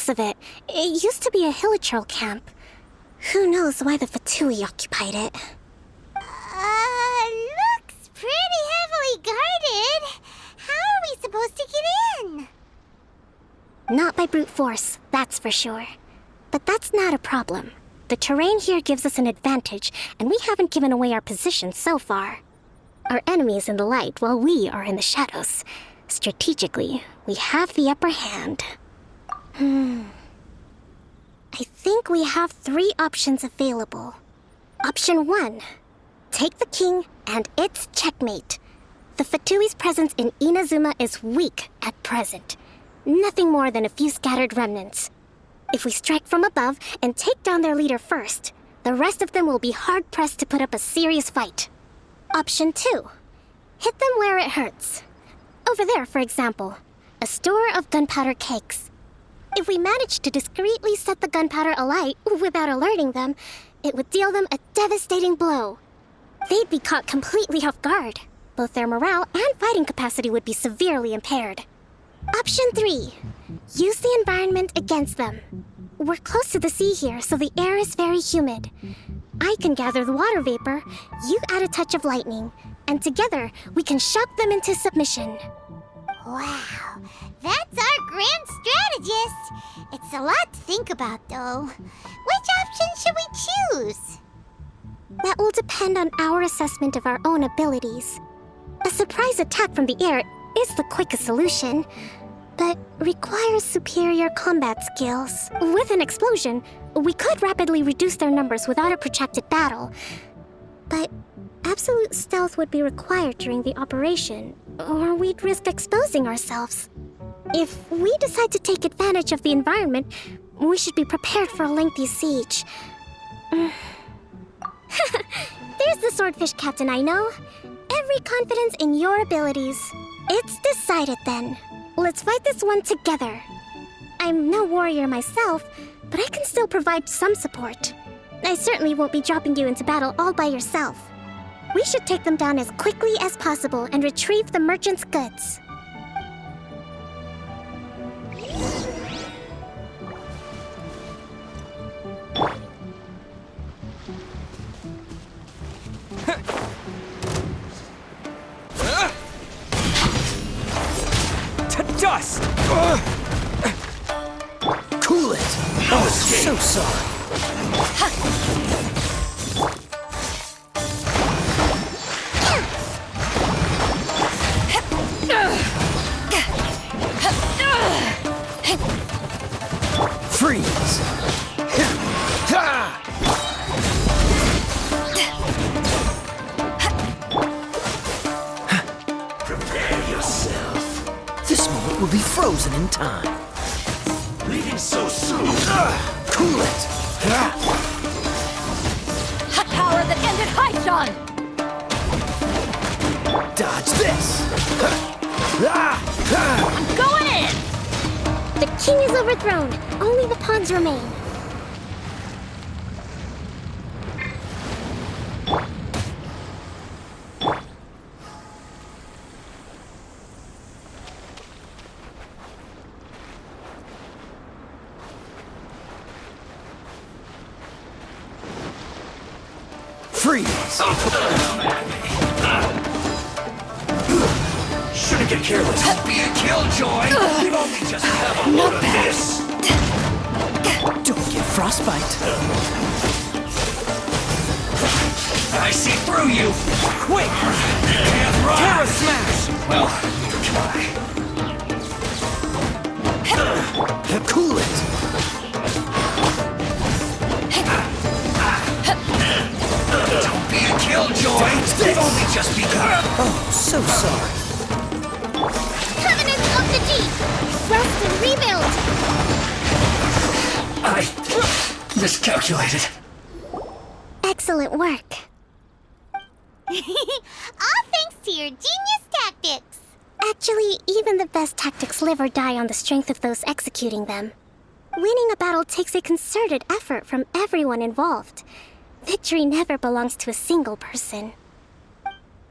looks of it, it used to be a hilichurl camp. Who knows why the Fatui occupied it? Looks pretty heavily guarded. How are we supposed to get in? Not by brute force, that's for sure. But that's not a problem. The terrain here gives us an advantage, and we haven't given away our position so far. Our enemy is in the light, while we are in the shadows. Strategically, we have the upper hand. I think we have 3 options available. Option 1. Take the king, and it's checkmate. The Fatui's presence in Inazuma is weak at present. Nothing more than a few scattered remnants. If we strike from above and take down their leader first, the rest of them will be hard-pressed to put up a serious fight. Option 2. Hit them where it hurts. Over there, for example, a store of gunpowder cakes. If we manage to discreetly set the gunpowder alight without alerting them, it would deal them a devastating blow. They'd be caught completely off guard. Both their morale and fighting capacity would be severely impaired. Option 3. Use the environment against them. We're close to the sea here, so the air is very humid. I can gather the water vapor, you add a touch of lightning, and together we can shock them into submission. Wow, that's our grand strategist. It's a lot to think about, though. Which option should we choose? That will depend on our assessment of our own abilities. A surprise attack from the air is the quickest solution, but requires superior combat skills. With an explosion, we could rapidly reduce their numbers without a protracted battle. But absolute stealth would be required during the operation, or we'd risk exposing ourselves. If we decide to take advantage of the environment, we should be prepared for a lengthy siege. There's the swordfish captain I know. Every confidence in your abilities. It's decided then. Let's fight this one together. I'm no warrior myself, but I can still provide some support. I certainly won't be dropping you into battle all by yourself. We should take them down as quickly as possible and retrieve the merchant's goods. Dust! Cool it! Oh, so sorry. Freeze! Prepare yourself. This moment will be frozen in time. Leaving so soon. Cool it! Hot power that ended Haishan! Dodge this! I'm going in! The king is overthrown. Only the pawns remain. Freeze! Shouldn't get careless. Be a killjoy. We've only just have a load of this. Don't get frostbite. I see through you. Quick! Can't run. Terra Smash! Well, try. Cool it! Don't be a killjoy. We've only just begun. Oh, so sorry. Covenant of the Deep! Rest and rebuild! I miscalculated. Excellent work. All thanks to your genius tactics! Actually, even the best tactics live or die on the strength of those executing them. Winning a battle takes a concerted effort from everyone involved. Victory never belongs to a single person.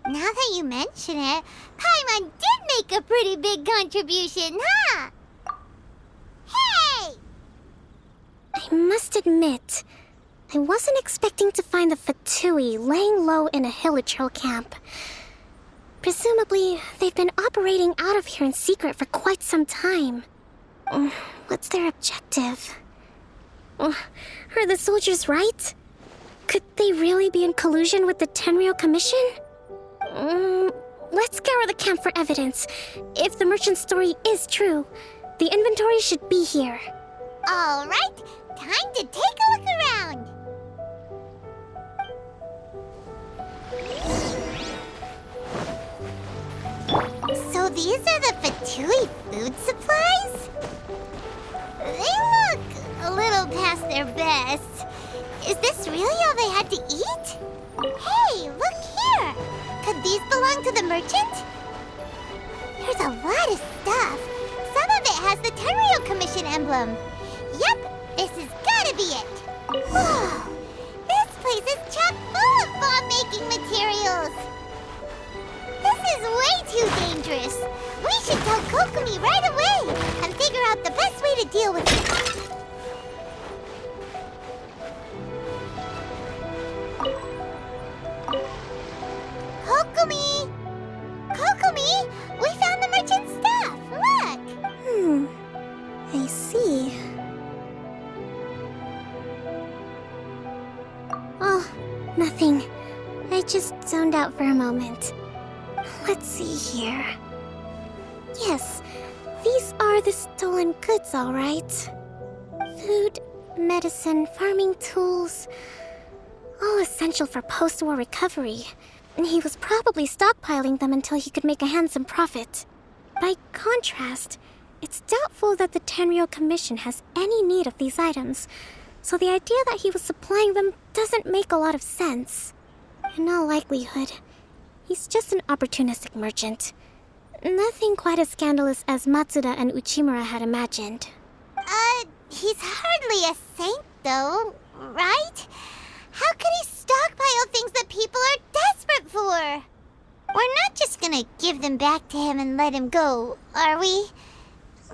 Now that you mention it, Paimon did make a pretty big contribution, huh? Hey! must admit, I wasn't expecting to find the Fatui laying low in a Hilichurl camp. Presumably, they've been operating out of here in secret for quite some time. What's their objective? Are the soldiers right? Could they really be in collusion with the Tenryou Commission? Let's scour the camp for evidence. If the merchant's story is true, the inventory should be here. All right, time to take a look around. So these are the Fatui food supplies? They look a little past their best. Is this really all they had to eat? Hey, look here! Could these belong to the merchant? There's a lot of stuff. Some of it has the Tenryou Commission emblem. Yep, this has gotta be it. Whoa! This place is chock full of bomb-making materials. This is way too dangerous. We should tell Kokomi right away and figure out the best way to deal with it. Kokomi! Kokomi! We found the merchant's stuff! Look! I see. Oh, nothing. I just zoned out for a moment. Let's see here. Yes, these are the stolen goods, all right. Food, medicine, farming tools. All essential for post-war recovery. And he was probably stockpiling them until he could make a handsome profit. By contrast, it's doubtful that the Tenryou Commission has any need of these items, so the idea that he was supplying them doesn't make a lot of sense. In all likelihood, he's just an opportunistic merchant. Nothing quite as scandalous as Matsuda and Uchimura had imagined. He's hardly a saint, though, right? How could he stockpile things that people are desperate for? We're not just gonna give them back to him and let him go, are we?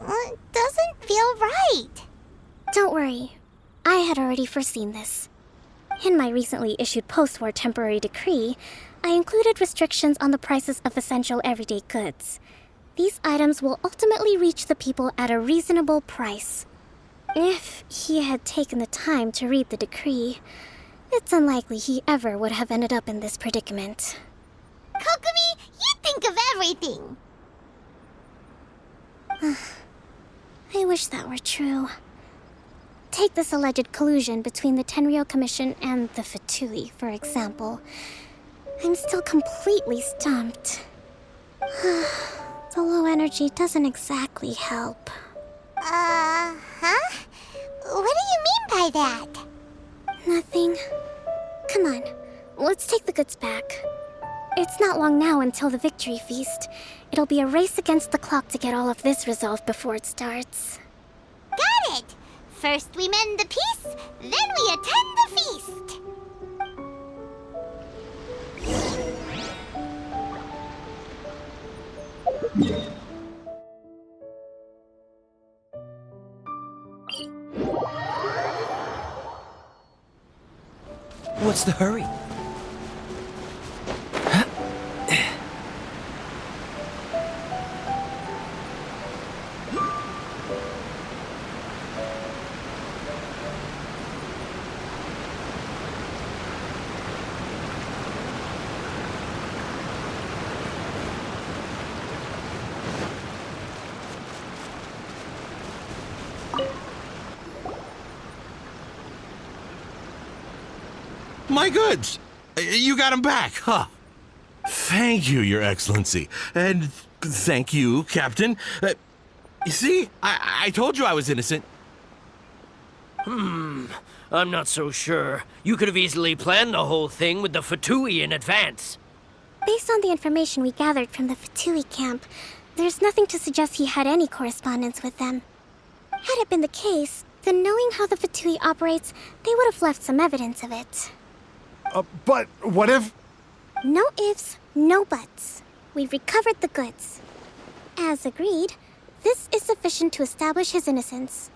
It doesn't feel right. Don't worry, I had already foreseen this. In my recently issued post-war temporary decree, I included restrictions on the prices of essential everyday goods. These items will ultimately reach the people at a reasonable price. If he had taken the time to read the decree, it's unlikely he ever would have ended up in this predicament. Kokomi, you think of everything! I wish that were true. Take this alleged collusion between the Tenryou Commission and the Fatui, for example. I'm still completely stumped. The low energy doesn't exactly help. Huh? What do you mean by that? Nothing. Come on, let's take the goods back. It's not long now until the victory feast. It'll be a race against the clock to get all of this resolved before it starts. Got it! First we mend the peace, then we attend the feast! What's the hurry? My goods! You got them back, huh? Thank you, Your Excellency. And thank you, Captain. You see, I told you I was innocent. I'm not so sure. You could have easily planned the whole thing with the Fatui in advance. Based on the information we gathered from the Fatui camp, there's nothing to suggest he had any correspondence with them. Had it been the case, then knowing how the Fatui operates, they would have left some evidence of it. But what if... No ifs, no buts. We've recovered the goods. As agreed, this is sufficient to establish his innocence.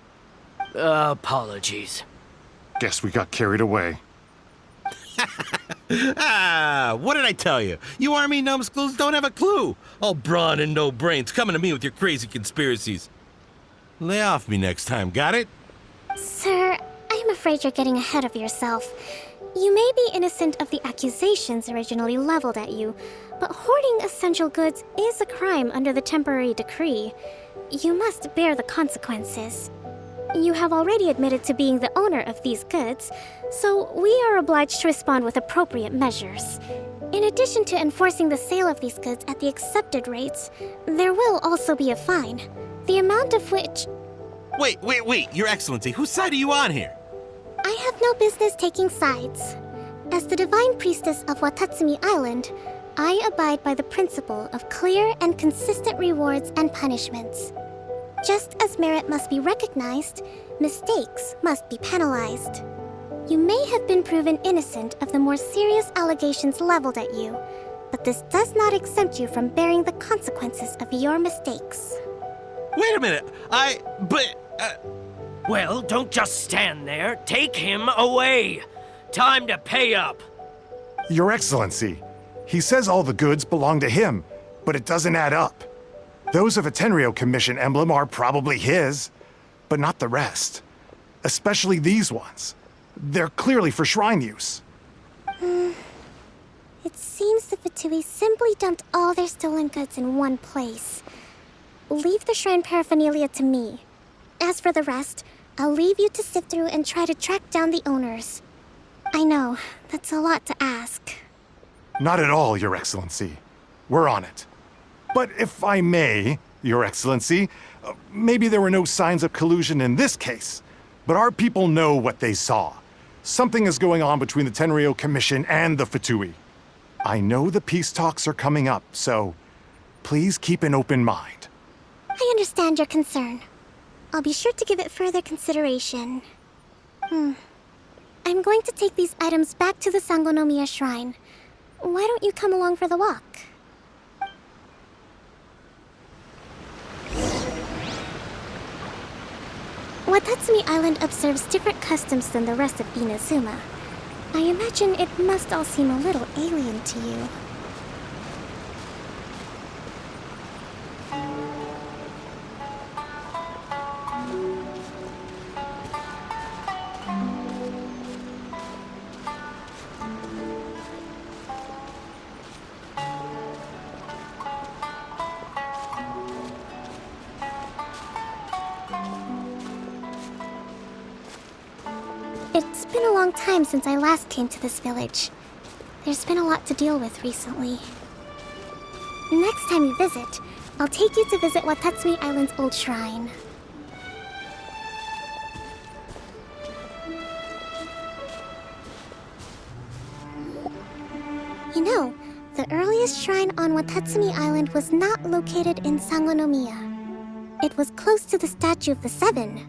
Apologies. Guess we got carried away. What did I tell you? You army numbskulls don't have a clue. All brawn and no brains coming to me with your crazy conspiracies. Lay off me next time, got it? Sir, I'm afraid you're getting ahead of yourself. You may be innocent of the accusations originally leveled at you, but hoarding essential goods is a crime under the temporary decree. You must bear the consequences. You have already admitted to being the owner of these goods, so we are obliged to respond with appropriate measures. In addition to enforcing the sale of these goods at the accepted rates, there will also be a fine, the amount of which... Wait, Your Excellency, whose side are you on here? I have no business taking sides. As the Divine Priestess of Watatsumi Island, I abide by the principle of clear and consistent rewards and punishments. Just as merit must be recognized, mistakes must be penalized. You may have been proven innocent of the more serious allegations leveled at you, but this does not exempt you from bearing the consequences of your mistakes. Wait a minute, Well, don't just stand there. Take him away. Time to pay up. Your Excellency, he says all the goods belong to him, but it doesn't add up. Those of a Tenryo Commission emblem are probably his, but not the rest. Especially these ones. They're clearly for shrine use. It seems the Fatui simply dumped all their stolen goods in one place. Leave the shrine paraphernalia to me. As for the rest, I'll leave you to sift through and try to track down the owners. I know, that's a lot to ask. Not at all, Your Excellency. We're on it. But if I may, Your Excellency, maybe there were no signs of collusion in this case, but our people know what they saw. Something is going on between the Tenryo Commission and the Fatui. I know the peace talks are coming up, so please keep an open mind. I understand your concern. I'll be sure to give it further consideration. I'm going to take these items back to the Sangonomiya Shrine. Why don't you come along for the walk? Watatsumi Island observes different customs than the rest of Inazuma. I imagine it must all seem a little alien to you. It's been a long time since I last came to this village. There's been a lot to deal with recently. Next time you visit, I'll take you to visit Watatsumi Island's old shrine. You know, the earliest shrine on Watatsumi Island was not located in Sangonomiya. It was close to the Statue of the Seven.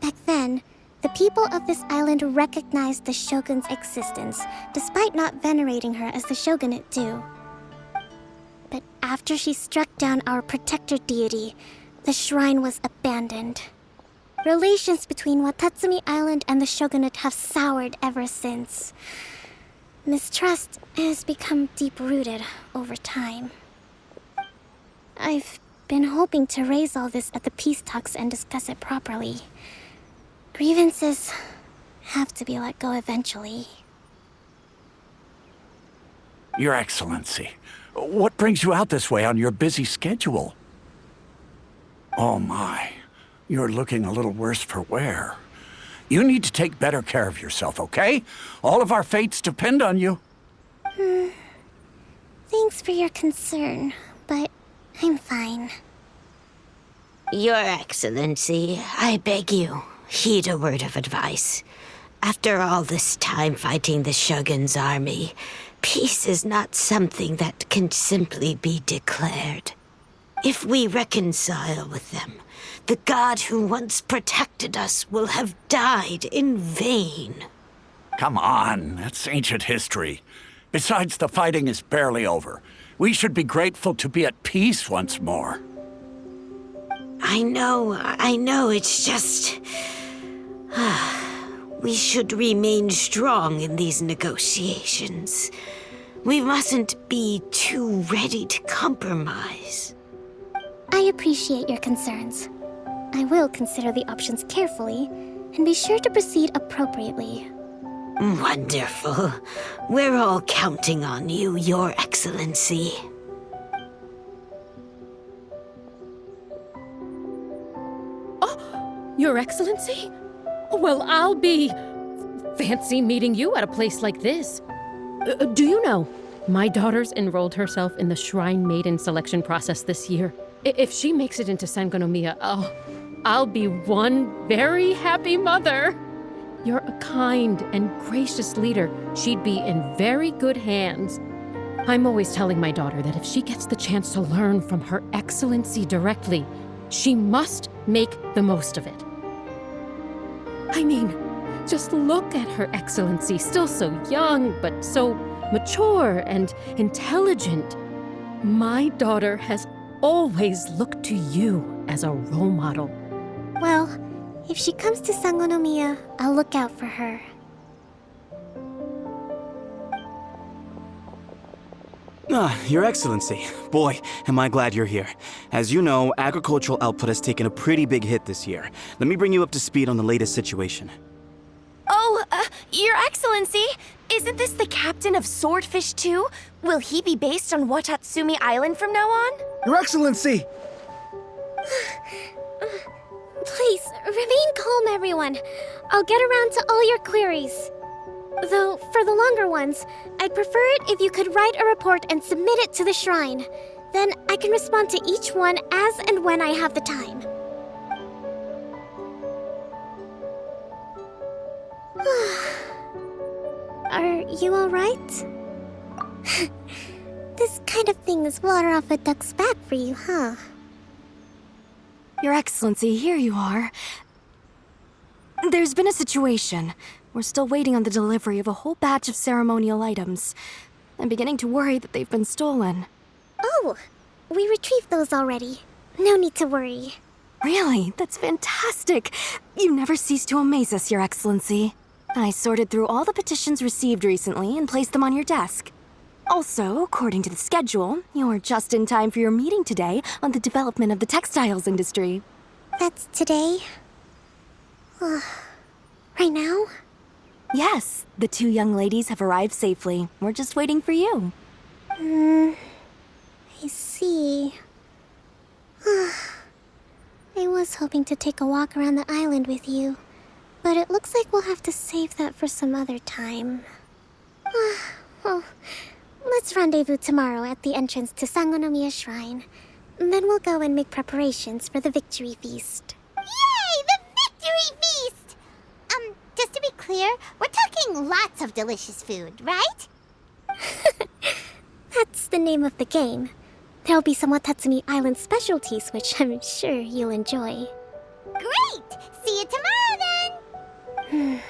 Back then, the people of this island recognized the shogun's existence, despite not venerating her as the shogunate do. But after she struck down our protector deity, the shrine was abandoned. Relations between Watatsumi Island and the shogunate have soured ever since. Mistrust has become deep-rooted over time. I've been hoping to raise all this at the peace talks and discuss it properly. Grievances have to be let go eventually. Your Excellency, what brings you out this way on your busy schedule? Oh my, you're looking a little worse for wear. You need to take better care of yourself, okay? All of our fates depend on you. Thanks for your concern, but I'm fine. Your Excellency, I beg you, heed a word of advice. After all this time fighting the Shogun's army, peace is not something that can simply be declared. If we reconcile with them, the god who once protected us will have died in vain. Come on, that's ancient history. Besides, the fighting is barely over. We should be grateful to be at peace once more. I know, it's just... We should remain strong in these negotiations. We mustn't be too ready to compromise. I appreciate your concerns. I will consider the options carefully and be sure to proceed appropriately. Wonderful. We're all counting on you, Your Excellency. Your Excellency? Well, I'll be fancy meeting you at a place like this. Do you know, my daughter's enrolled herself in the Shrine Maiden selection process this year. If she makes it into Sangonomiya, I'll be one very happy mother. You're a kind and gracious leader. She'd be in very good hands. I'm always telling my daughter that if she gets the chance to learn from Her Excellency directly, she must make the most of it. I mean, just look at Her Excellency, still so young, but so mature and intelligent. My daughter has always looked to you as a role model. Well, if she comes to Sangonomiya, I'll look out for her. Your Excellency. Boy, am I glad you're here. As you know, agricultural output has taken a pretty big hit this year. Let me bring you up to speed on the latest situation. Oh, Your Excellency, isn't this the captain of Swordfish 2? Will he be based on Watatsumi Island from now on? Your Excellency! Please, remain calm, everyone. I'll get around to all your queries. Though, for the longer ones, I'd prefer it if you could write a report and submit it to the shrine. Then I can respond to each one as and when I have the time. Are you alright? This kind of thing is water off a duck's back for you, huh? Your Excellency, here you are. There's been a situation. We're still waiting on the delivery of a whole batch of ceremonial items. I'm beginning to worry that they've been stolen. Oh, we retrieved those already. No need to worry. Really? That's fantastic. You never cease to amaze us, Your Excellency. I sorted through all the petitions received recently and placed them on your desk. Also, according to the schedule, you're just in time for your meeting today on the development of the textiles industry. That's today? Right now? Yes, the two young ladies have arrived safely. We're just waiting for you. I see. I was hoping to take a walk around the island with you, but it looks like we'll have to save that for some other time. Well, let's rendezvous tomorrow at the entrance to Sangonomiya Shrine. Then we'll go and make preparations for the victory feast. Yay! The victory feast! Just to be clear, we're talking lots of delicious food, right? That's the name of the game. There'll be some Watatsumi Island specialties, which I'm sure you'll enjoy. Great! See you tomorrow then!